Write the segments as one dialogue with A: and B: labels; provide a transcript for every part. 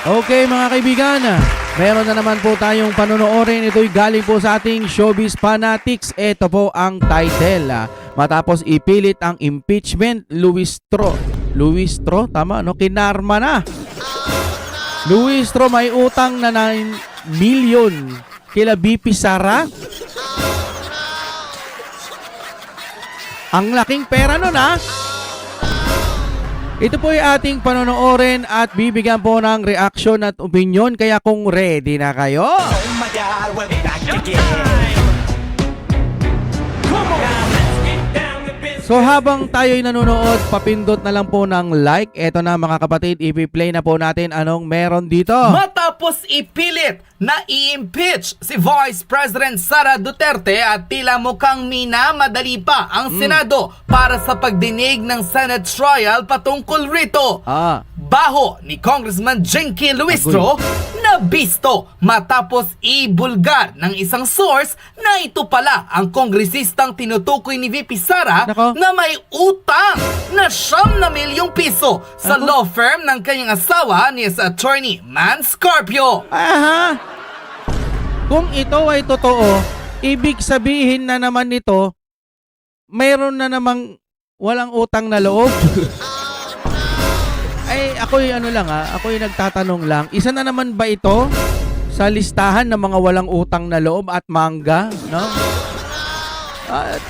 A: Okay mga kaibigan, meron na naman po tayong panonoorin. Ito'y galing po sa ating Showbiz Fanatics. Ito po ang title. Matapos ipilit ang impeachment, Luistro, tama no? Kinarma na. Luistro may utang na 9 million kila BP Sara. Ang laking pera nun ha. Ito po ay ating panonoorin at bibigyan po ng reaction at opinion. Kaya kung ready na kayo,
B: Oh my God, we'll be back again.
A: so habang tayo'y nanonood, papindot na lang po ng like. Eto na mga kapatid, ipi-play na po natin anong meron dito.
C: Matapos ipilit na i-impeach si Vice President Sara Duterte at tila mukhang minamadali pa ang Senado para sa pagdinig ng Senate trial patungkol rito. Baho ni Congressman Jenky Luistro na bisto matapos ibulgar ng isang source na ito pala ang kongresistang tinutukoy ni VP Sara na may utang na 9 milyong piso sa law firm ng kanyang asawa ni Attorney Man Scarpio.
A: Aha! Kung ito ay totoo, ibig sabihin na naman nito, mayroon na namang walang utang na loob. Ay, ako'y ako'y nagtatanong lang, isa na naman ba ito sa listahan ng mga walang utang na loob at mangga, no?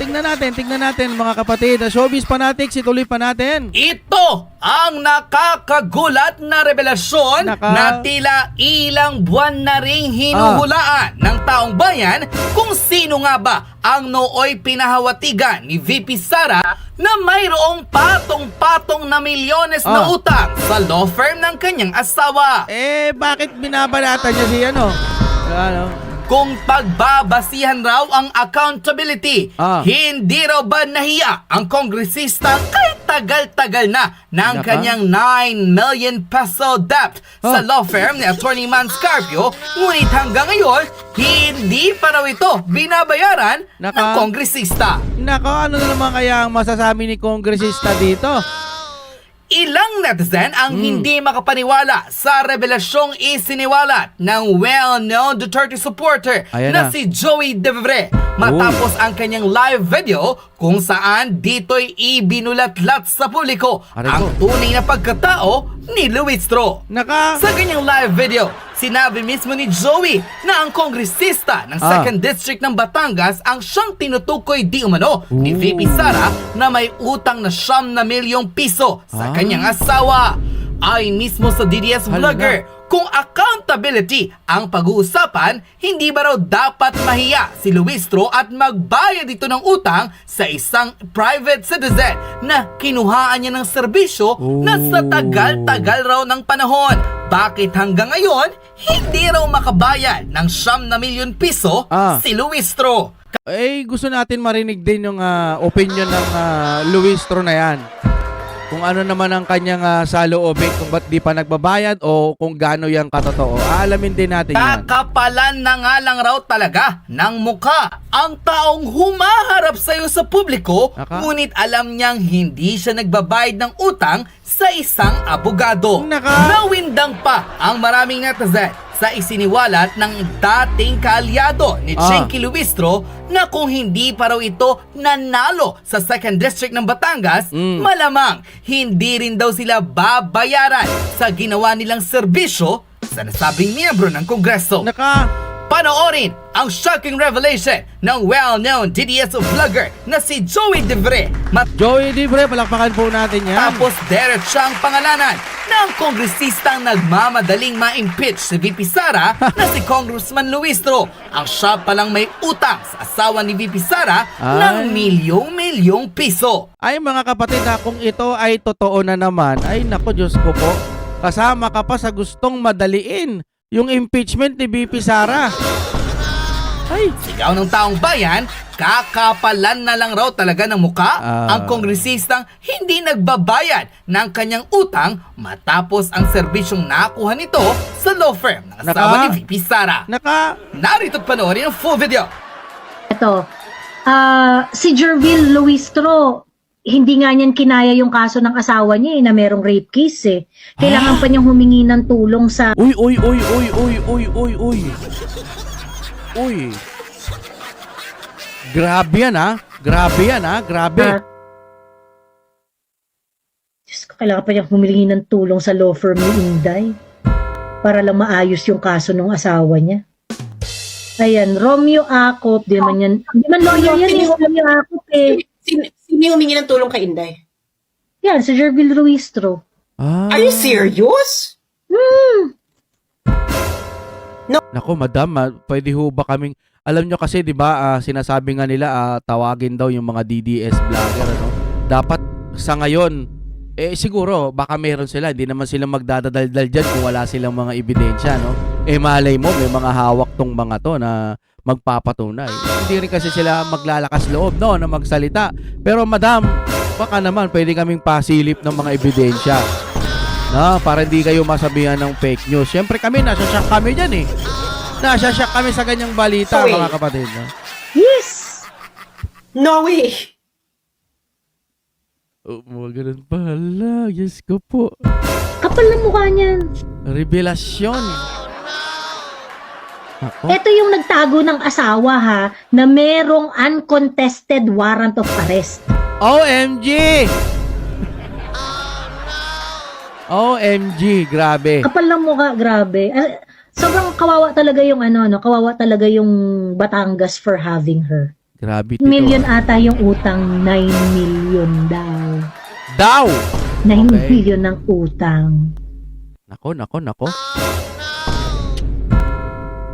A: Tingnan natin mga kapatid. Showbiz Fanatics, ituloy pa natin.
C: Ito ang nakakagulat na revelasyon na tila ilang buwan na ring hinuhulaan ng taong bayan kung sino nga ba ang nooy pinahawatigan ni VP Sara na mayroong patong-patong na milyones na utang sa law firm ng kanyang asawa.
A: Bakit binabalatan niya si ano?
C: Kung pagbabasihan raw ang accountability, hindi raw ba nahiya ang kongresista kahit tagal-tagal na ng kanyang 9 million peso debt sa law firm ni Attorney Man Scarpio, ngunit hanggang ngayon, hindi pa raw ito binabayaran ng kongresista.
A: Ano na naman kaya ang masasabi ni kongresista dito?
C: Ilang netizen ang hindi makapaniwala sa revelasyong isiniwalat ng well-known Duterte supporter na si Joey Devre matapos ang kanyang live video kung saan dito'y ibinulat-lat sa publiko ang tunay na pagkatao ni Luistro. Sa kanyang live video, sinabi mismo ni Joey na ang kongresista ng 2nd District ng Batangas ang siyang tinutukoy di umano ni VP Sara na may utang na 9 milyong piso sa kanyang asawa. Ay mismo sa DDS vlogger, kung accountability ang pag-uusapan, hindi ba raw dapat mahiya si Luistro at magbayad dito ng utang sa isang private citizen na kinuhaan niya ng serbisyo na sa tagal-tagal raw ng panahon? Bakit hanggang ngayon, hindi raw makabayad ng 9 na milyon piso si Luistro?
A: Gusto natin marinig din yung opinion ng Luistro na yan. Kung ano naman ang kanyang saloobin, kung ba't di pa nagbabayad o kung gaano yung katotoo. Alamin din natin yan.
C: Kakapalan na nga lang raw talaga ng mukha ang taong humaharap sa'yo sa publiko, ngunit alam niyang hindi siya nagbabayad ng utang sa isang abogado. Nawindang pa ang maraming netizen sa isiniwalat ng dating kaalyado ni Jenky Luistro na kung hindi pa raw ito nanalo sa 2nd District ng Batangas, malamang hindi rin daw sila babayaran sa ginawa nilang serbisyo sa nasabing miyembro ng Kongreso. Panoorin ang shocking revelation ng well-known DDS vlogger na si Joey Devre.
A: Joey Devre, palakpakan po natin yan.
C: Tapos diretsang pangalanan ng kongresistang nagmamadaling ma-impeach si VP Sara na si Congressman Luistro. Ang siya palang may utang sa asawa ni VP Sara ng milyong-milyong piso.
A: Ay mga kapatid, kung ito ay totoo na naman, ay nako Diyos ko po, kasama ka pa sa gustong madaliin yung impeachment ni VP Sara.
C: Sigaw ng taong bayan, kakapalan na lang raw talaga ng muka ang kongresistang hindi nagbabayad ng kanyang utang matapos ang serbisyong nakuha nito sa law firm ng asawa ni VP Sara. Narito't panoorin ang full video.
D: Ito, si Jervil Luistro, hindi nga niyan kinaya yung kaso ng asawa niya na merong rape case eh. Kailangan pa niyang humingi ng tulong sa
A: Uy. Uy. Grabe yan ha. Grabe.
D: Diyos ko, kailangan pa niyang humingi ng tulong sa law firm ni Inday para lang maayos yung kaso ng asawa niya. Ayan, Romeo Acop, di man lawyer yan eh, Romeo Acop eh.
E: Sino yung humingi ng tulong kay Inday?
D: Yan, si Jervil Ruistro.
A: Ah.
E: Are you serious?
A: Nako, madam, pwede ho ba kaming... Alam nyo kasi, di ba, sinasabi nga nila, tawagin daw yung mga DDS vlogger, ano? Dapat sa ngayon, siguro, baka meron sila. Hindi naman sila magdadaldal dyan kung wala silang mga ebidensya, no? Malay mo, may mga hawak tong mga to na magpapatunay. Hindi rin kasi sila maglalakas loob, no, na magsalita. Pero, madam, baka naman, pwede kaming pasilip ng mga ebidensya. No, para hindi kayo masabihan ng fake news. Siyempre kami, nasasyak kami dyan eh. Nasasyak kami sa ganyang balita,
E: Wait.
A: mga kapatid. No?
D: Yes!
E: No way!
A: Ganun pala. Yes ko po.
D: Kapal na mukha niyan.
A: Revelasyon. Ako?
D: Ito yung nagtago ng asawa ha, na merong uncontested warrant of arrest.
A: OMG! OMG, grabe.
D: Kapal ng mukha, grabe. Sobrang kawawa talaga yung kawawa talaga yung Batangas for having her.
A: Grabe ito.
D: Million ata yung utang, 9 million daw.
A: Daw!
D: 9
A: Okay.
D: million ng utang.
A: Nako.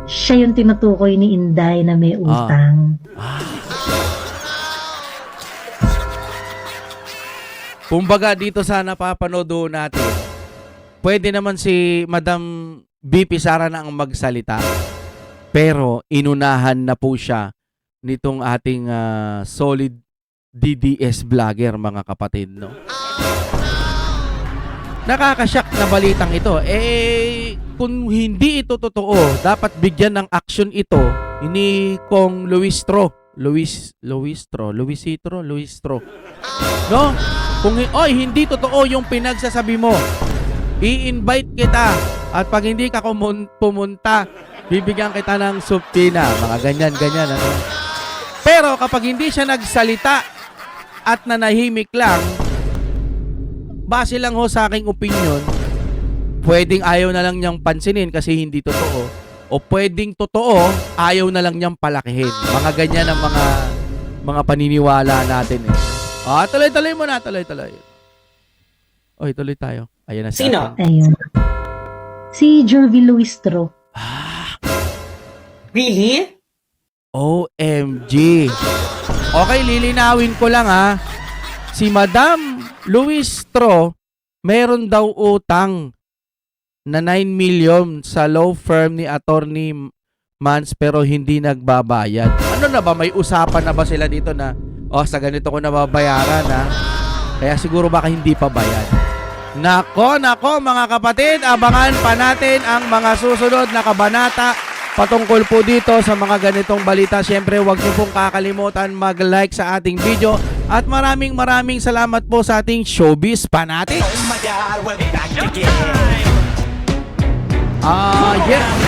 D: Siya yung tinutukoy ni Inday na may utang.
A: Kumbaga dito sa napapanood natin, pwede naman si Madam BP Sara na ang magsalita. Pero inunahan na po siya nitong ating solid DDS vlogger, mga kapatid, no? Nakakashock na balitang ito. Kung hindi ito totoo, dapat bigyan ng action ito ni Kong Luistro. No? Kung hindi totoo yung pinagsasabi mo, i-invite kita at pag hindi ka pumunta, bibigyan kita ng subpoena, mga ganyan, ano. Pero kapag hindi siya nagsalita at nanahimik lang, base lang ho sa aking opinion, pwedeng ayaw na lang niyang pansinin kasi hindi totoo, o pwedeng totoo, ayaw na lang niyang palakihin. Mga ganyan ang mga paniniwala natin eh. Tuloy muna, tuloy. Oy, tuloy tayo. Ayan na si
E: Sino?
A: ating-
D: Ayun. Si Jervil Luistro.
E: Really?
A: OMG. Okay, lilinawin ko lang ha. Si Madam Luistro, meron daw utang na 9 million sa law firm ni Attorney Mans pero hindi nagbabayad. Ano na ba? May usapan na ba sila dito na sa ganito ko nababayaran ha? Kaya siguro baka hindi pa bayad. Nako mga kapatid, abangan pa natin ang mga susunod na kabanata patungkol po dito sa mga ganitong balita. Siyempre, huwag niyo pong kakalimutan mag-like sa ating video at maraming salamat po sa ating Showbiz Fanatics.
B: Oh my God, we'll be back again.
A: Yes.